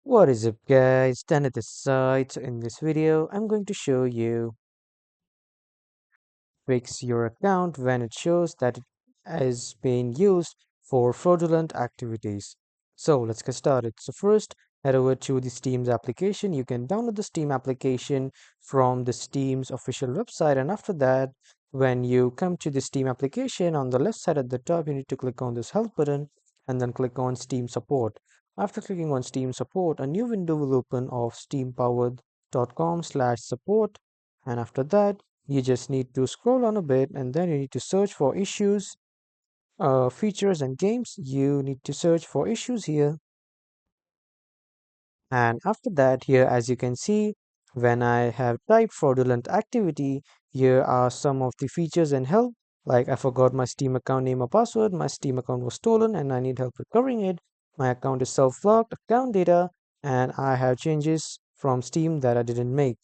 What is up guys, Dan at this side. So in this video, I'm going to show you fix your account when it shows that it is being used for fraudulent activities. So let's get started. So first, head over to the Steam's application. You can download the Steam application from the Steam's official website, and after that, when you come to the Steam application, on the left side at the top, you need to click on this help button and then click on Steam support. After clicking on Steam support, a new window will open of steampowered.com/support, and after that you just need to scroll on a bit and then you need to search for issues, features and games. You need to search for issues here, and after that, here as you can see, when I have typed fraudulent activity, here are some of the features and help. Like, I forgot my Steam account name or password, my Steam account was stolen and I need help recovering it, my account is self-locked, account data, and I have changes from Steam that I didn't make.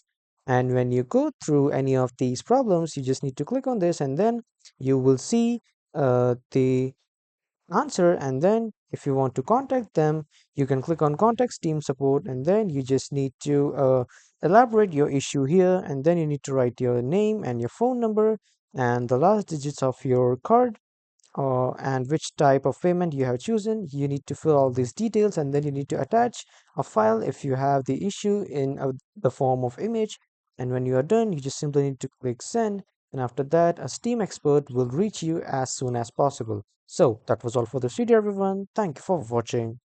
And when you go through any of these problems, you just need to click on this and then you will see the answer. And then if you want to contact them, you can click on contact Steam support, and then you just need to elaborate your issue here, and then you need to write your name and your phone number and the last digits of your card, and which type of payment you have chosen. You need to fill all these details, and then you need to attach a file if you have the issue in the form of image. And when you are done, you just simply need to click send, and after that a Steam expert will reach you as soon as possible. So that was all for this video everyone. Thank you for watching.